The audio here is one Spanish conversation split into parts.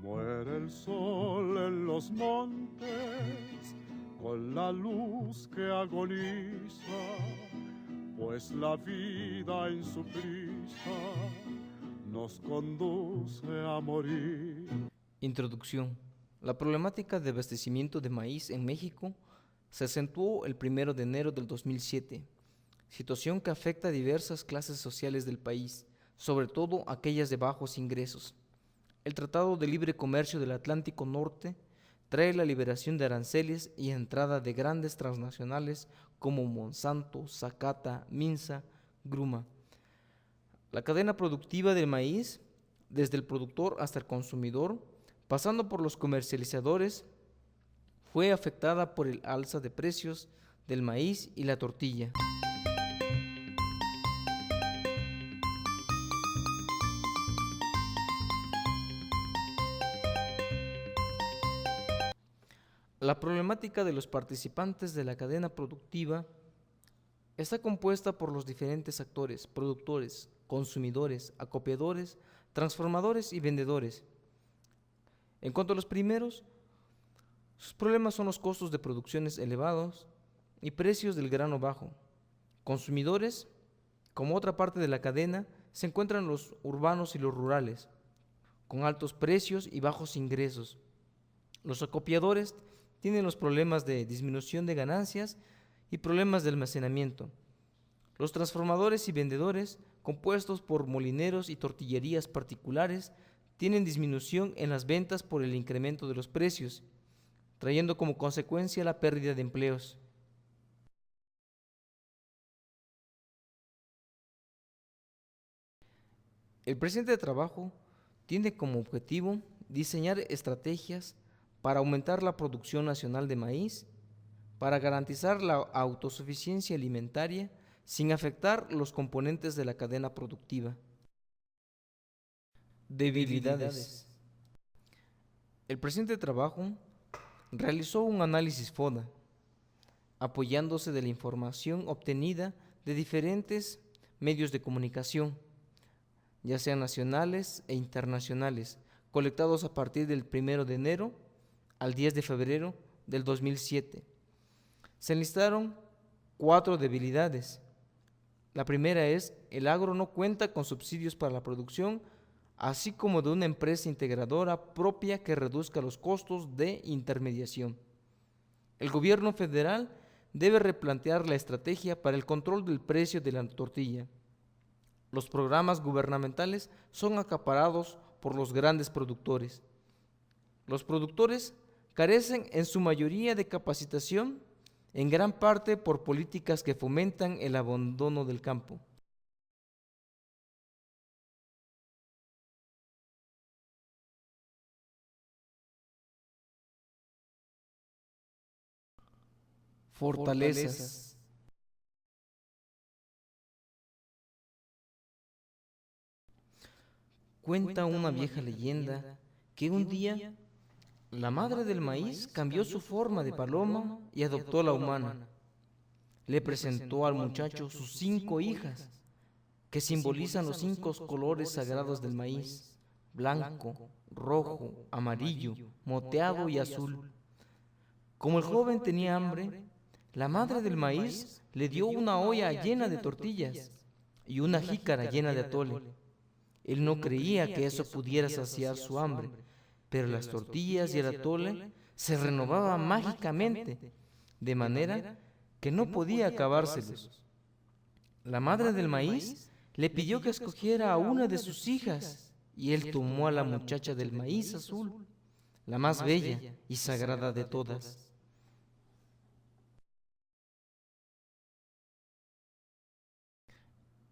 Muere el sol en los montes con la luz que agoniza, pues la vida en su prisa nos conduce a morir. Introducción. La problemática de abastecimiento de maíz en México se acentuó el 1 de enero del 2007, situación que afecta a diversas clases sociales del país, sobre todo aquellas de bajos ingresos. El Tratado de Libre Comercio del Atlántico Norte trae la liberación de aranceles y entrada de grandes transnacionales como Monsanto, Zacata, Minsa, Gruma. La cadena productiva del maíz, desde el productor hasta el consumidor, pasando por los comercializadores, fue afectada por el alza de precios del maíz y la tortilla. La problemática de los participantes de la cadena productiva está compuesta por los diferentes actores: productores, consumidores, acopiadores, transformadores y vendedores. En cuanto a los primeros, sus problemas son los costos de producciones elevados y precios del grano bajo. Consumidores, como otra parte de la cadena, se encuentran los urbanos y los rurales, con altos precios y bajos ingresos. Los acopiadores tienen los problemas de disminución de ganancias y problemas de almacenamiento. Los transformadores y vendedores, compuestos por molineros y tortillerías particulares, tienen disminución en las ventas por el incremento de los precios, trayendo como consecuencia la pérdida de empleos. El presente trabajo tiene como objetivo diseñar estrategias para aumentar la producción nacional de maíz, para garantizar la autosuficiencia alimentaria sin afectar los componentes de la cadena productiva. Debilidades. El presente trabajo realizó un análisis FODA, apoyándose de la información obtenida de diferentes medios de comunicación, ya sean nacionales e internacionales, colectados a partir del 1 de enero al 10 de febrero del 2007. Se enlistaron 4 debilidades. La primera es: el agro no cuenta con subsidios para la producción, así como de una empresa integradora propia que reduzca los costos de intermediación. El gobierno federal debe replantear la estrategia para el control del precio de la tortilla. Los programas gubernamentales son acaparados por los grandes productores. Los productores carecen en su mayoría de capacitación, en gran parte por políticas que fomentan el abandono del campo. Fortalezas. Cuenta una vieja leyenda que un día la madre del maíz cambió su forma de paloma y adoptó la humana. Le presentó al muchacho sus 5 hijas, que simbolizan los 5 colores sagrados del maíz: blanco, rojo, amarillo, moteado y azul. Como el joven tenía hambre, la madre del maíz le dio una olla llena de tortillas y una jícara llena de atole. Él no creía que eso pudiera saciar su hambre, pero las tortillas y el atole se renovaban mágicamente, de manera que no podía acabárselos. La madre del maíz le pidió que escogiera a una de sus hijas, y él tomó a la muchacha del maíz azul, la más bella y sagrada de todas.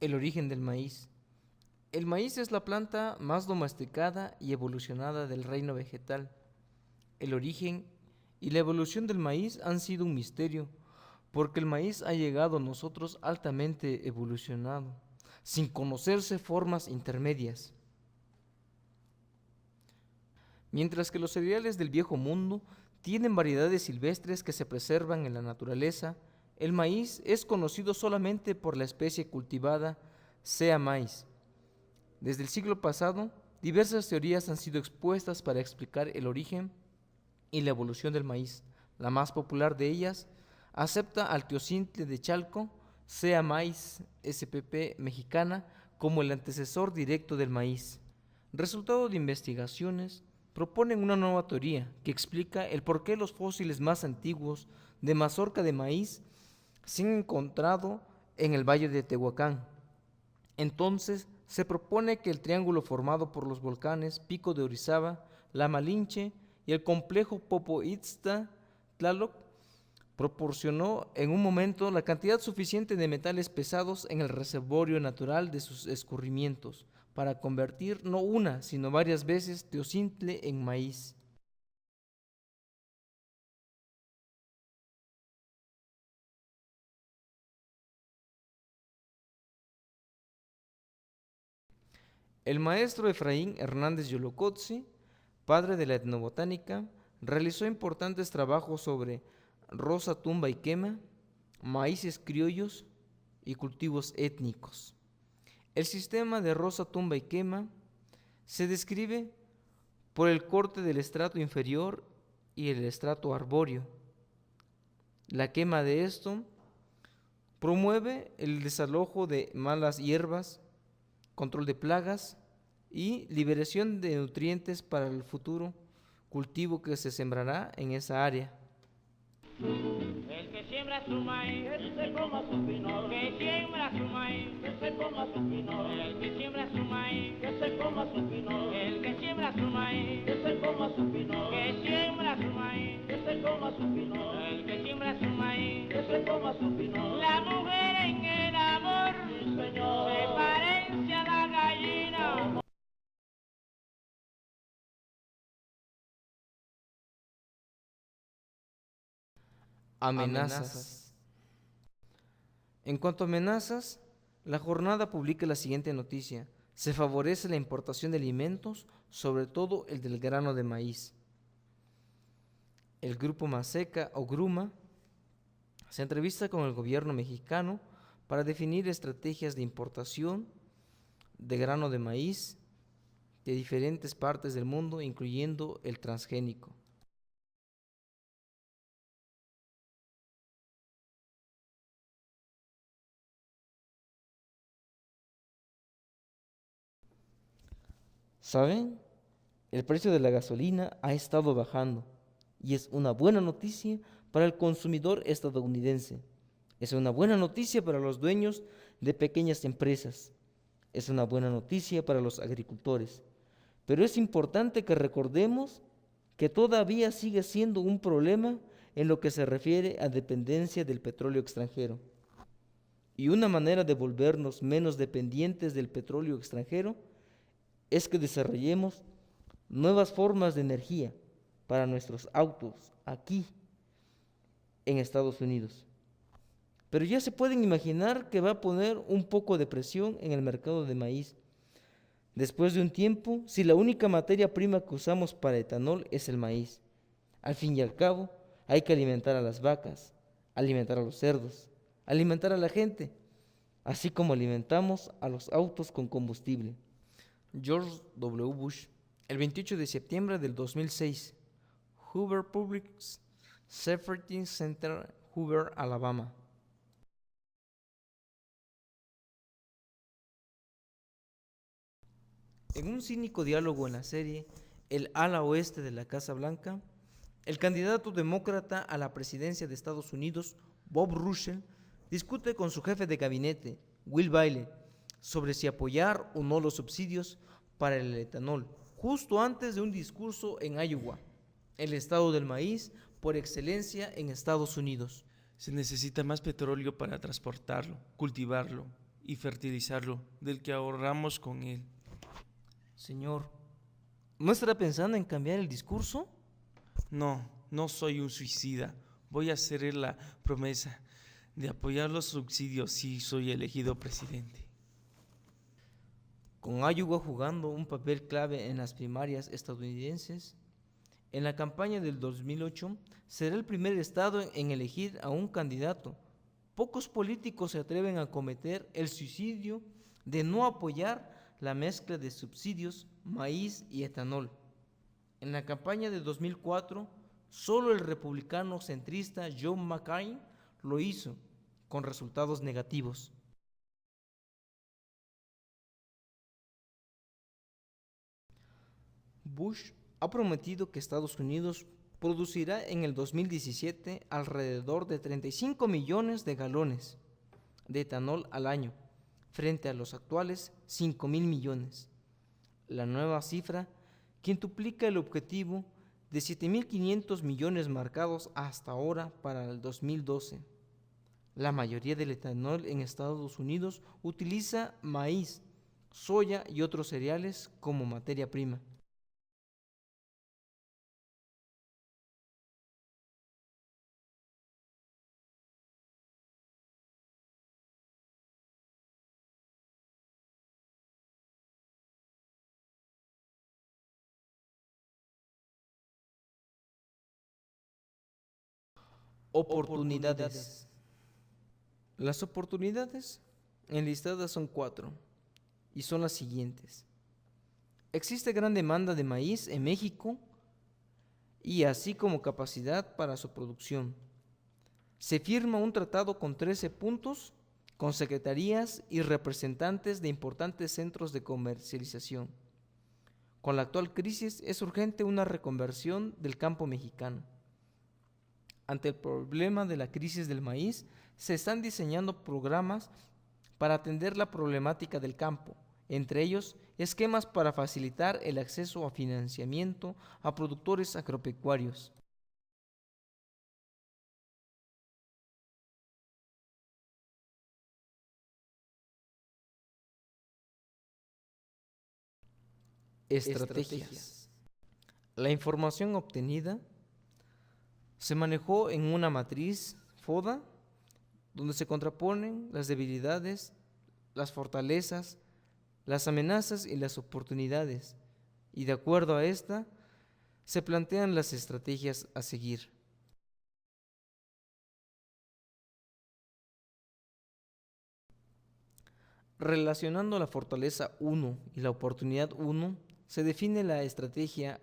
El origen del maíz. El maíz es la planta más domesticada y evolucionada del reino vegetal. El origen y la evolución del maíz han sido un misterio, porque el maíz ha llegado a nosotros altamente evolucionado, sin conocerse formas intermedias. Mientras que los cereales del viejo mundo tienen variedades silvestres que se preservan en la naturaleza, el maíz es conocido solamente por la especie cultivada Sea maíz. Desde el siglo pasado, diversas teorías han sido expuestas para explicar el origen y la evolución del maíz. La más popular de ellas acepta al teocintle de Chalco, sea maíz SPP mexicana, como el antecesor directo del maíz. Resultado de investigaciones, proponen una nueva teoría que explica el por qué los fósiles más antiguos de mazorca de maíz se han encontrado en el valle de Tehuacán. Entonces, se propone que el triángulo formado por los volcanes Pico de Orizaba, La Malinche y el complejo Popo-Itztla-Tlaloc proporcionó en un momento la cantidad suficiente de metales pesados en el reservorio natural de sus escurrimientos para convertir no una, sino varias veces teocintle en maíz. El maestro Efraín Hernández Yolocotzi, padre de la etnobotánica, realizó importantes trabajos sobre rosa, tumba y quema, maíces criollos y cultivos étnicos. El sistema de rosa, tumba y quema se describe por el corte del estrato inferior y el estrato arbóreo. La quema de esto promueve el desalojo de malas hierbas, control de plagas y liberación de nutrientes para el futuro cultivo que se sembrará en esa área. El que siembra su maíz, que se coma su pinol. Que siembra su maíz, que se coma su pinol. El que siembra su maíz, que se coma su pinol. El que siembra su maíz, que se coma su pinol. Que siembra su maíz, que se coma su pinol. El que siembra su maíz, que se coma su pinol. La mujer en el amor, sí, señor, se parece a la gallina. Amenazas. En cuanto a amenazas, la jornada publica la siguiente noticia. Se favorece la importación de alimentos, sobre todo el del grano de maíz. El grupo Maseca o Gruma se entrevista con el gobierno mexicano para definir estrategias de importación de grano de maíz de diferentes partes del mundo, incluyendo el transgénico. ¿Saben? El precio de la gasolina ha estado bajando y es una buena noticia para el consumidor estadounidense. Es una buena noticia para los dueños de pequeñas empresas. Es una buena noticia para los agricultores. Pero es importante que recordemos que todavía sigue siendo un problema en lo que se refiere a dependencia del petróleo extranjero. Y una manera de volvernos menos dependientes del petróleo extranjero es que desarrollemos nuevas formas de energía para nuestros autos aquí en Estados Unidos. Pero ya se pueden imaginar que va a poner un poco de presión en el mercado de maíz. Después de un tiempo, si la única materia prima que usamos para etanol es el maíz, al fin y al cabo hay que alimentar a las vacas, alimentar a los cerdos, alimentar a la gente, así como alimentamos a los autos con combustible. George W. Bush, el 28 de septiembre del 2006, Hoover Public Safety Center, Hoover, Alabama. En un cínico diálogo en la serie El ala oeste de la Casa Blanca, el candidato demócrata a la presidencia de Estados Unidos, Bob Russell, discute con su jefe de gabinete, Will Bailey, sobre si apoyar o no los subsidios para el etanol, justo antes de un discurso en Iowa, el estado del maíz por excelencia en Estados Unidos. Se necesita más petróleo para transportarlo, cultivarlo y fertilizarlo del que ahorramos con él. Señor, ¿no estará pensando en cambiar el discurso? No, no soy un suicida. Voy a hacer la promesa de apoyar los subsidios si soy elegido presidente. Con Iowa jugando un papel clave en las primarias estadounidenses, en la campaña del 2008 será el primer estado en elegir a un candidato. Pocos políticos se atreven a cometer el suicidio de no apoyar la mezcla de subsidios, maíz y etanol. En la campaña de 2004, solo el republicano centrista John McCain lo hizo, con resultados negativos. Bush ha prometido que Estados Unidos producirá en el 2017 alrededor de 35 millones de galones de etanol al año, frente a los actuales 5.000 millones. La nueva cifra quintuplica el objetivo de 7.500 millones marcados hasta ahora para el 2012. La mayoría del etanol en Estados Unidos utiliza maíz, soya y otros cereales como materia prima. Oportunidades. Las oportunidades enlistadas son 4 y son las siguientes. Existe gran demanda de maíz en México y así como capacidad para su producción. Se firma un tratado con 13 puntos, con secretarías y representantes de importantes centros de comercialización. Con la actual crisis es urgente una reconversión del campo mexicano. Ante el problema de la crisis del maíz, se están diseñando programas para atender la problemática del campo, entre ellos esquemas para facilitar el acceso a financiamiento a productores agropecuarios. Estrategias. La información obtenida se manejó en una matriz FODA, donde se contraponen las debilidades, las fortalezas, las amenazas y las oportunidades, y de acuerdo a esta, se plantean las estrategias a seguir. Relacionando la fortaleza 1 y la oportunidad 1, se define la estrategia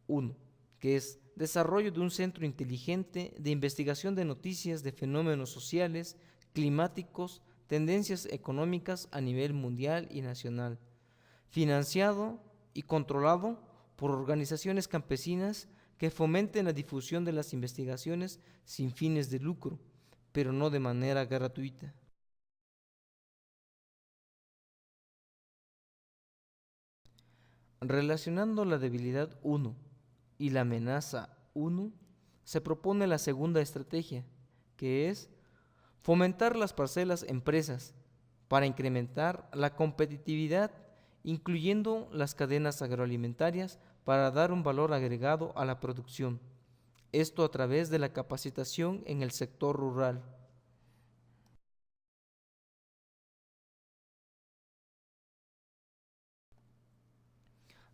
1, que es desarrollo de un centro inteligente de investigación de noticias de fenómenos sociales, climáticos, tendencias económicas a nivel mundial y nacional, financiado y controlado por organizaciones campesinas que fomenten la difusión de las investigaciones sin fines de lucro, pero no de manera gratuita. Relacionando la debilidad 1 y la amenaza 1, se propone la segunda estrategia, que es fomentar las parcelas empresas para incrementar la competitividad, incluyendo las cadenas agroalimentarias para dar un valor agregado a la producción. Esto a través de la capacitación en el sector rural.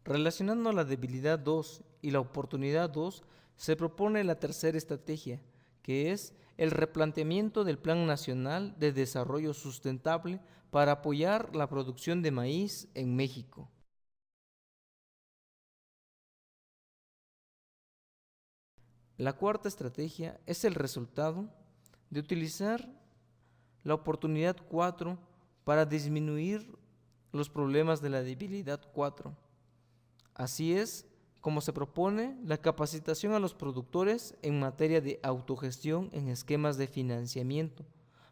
Relacionando la debilidad 2 y la oportunidad 2, se propone la tercera estrategia, que es el replanteamiento del Plan Nacional de Desarrollo Sustentable para apoyar la producción de maíz en México. La cuarta estrategia es el resultado de utilizar la oportunidad 4 para disminuir los problemas de la debilidad 4. Así es como se propone la capacitación a los productores en materia de autogestión en esquemas de financiamiento,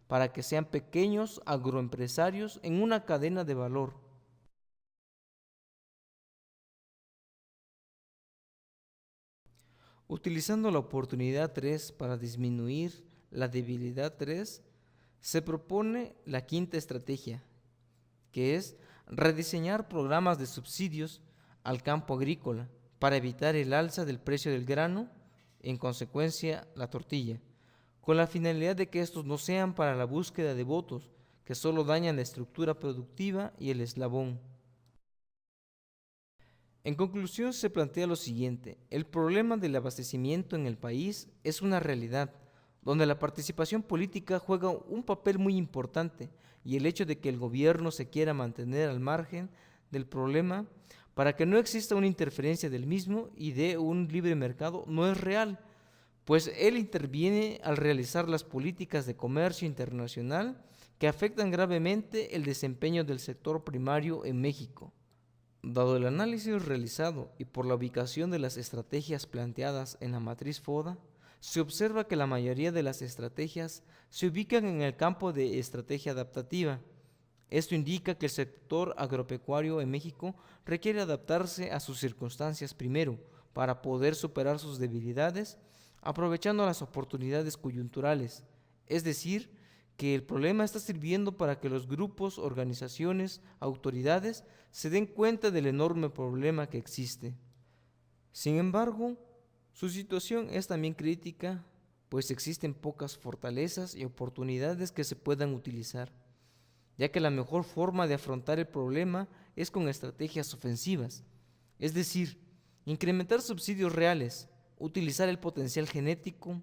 para que sean pequeños agroempresarios en una cadena de valor. Utilizando la oportunidad 3 para disminuir la debilidad 3, se propone la quinta estrategia, que es rediseñar programas de subsidios al campo agrícola para evitar el alza del precio del grano, en consecuencia la tortilla, con la finalidad de que estos no sean para la búsqueda de votos, que solo dañan la estructura productiva y el eslabón. En conclusión, se plantea lo siguiente: el problema del abastecimiento en el país es una realidad, donde la participación política juega un papel muy importante, y el hecho de que el gobierno se quiera mantener al margen del problema para que no exista una interferencia del mismo y de un libre mercado no es real, pues él interviene al realizar las políticas de comercio internacional que afectan gravemente el desempeño del sector primario en México. Dado el análisis realizado y por la ubicación de las estrategias planteadas en la matriz FODA, se observa que la mayoría de las estrategias se ubican en el campo de estrategia adaptativa. Esto indica que el sector agropecuario en México requiere adaptarse a sus circunstancias primero, para poder superar sus debilidades, aprovechando las oportunidades coyunturales. Es decir, que el problema está sirviendo para que los grupos, organizaciones, autoridades se den cuenta del enorme problema que existe. Sin embargo, su situación es también crítica, pues existen pocas fortalezas y oportunidades que se puedan utilizar, ya que la mejor forma de afrontar el problema es con estrategias ofensivas, es decir, incrementar subsidios reales, utilizar el potencial genético,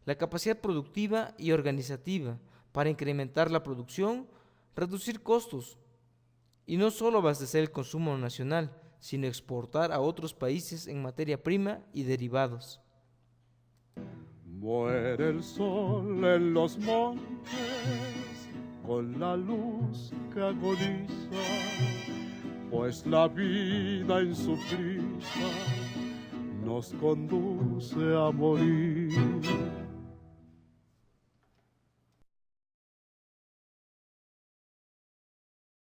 la capacidad productiva y organizativa para incrementar la producción, reducir costos y no solo abastecer el consumo nacional, sino exportar a otros países en materia prima y derivados. Muere el sol en los montes con la luz que agoniza, pues la vida en su prisa nos conduce a morir.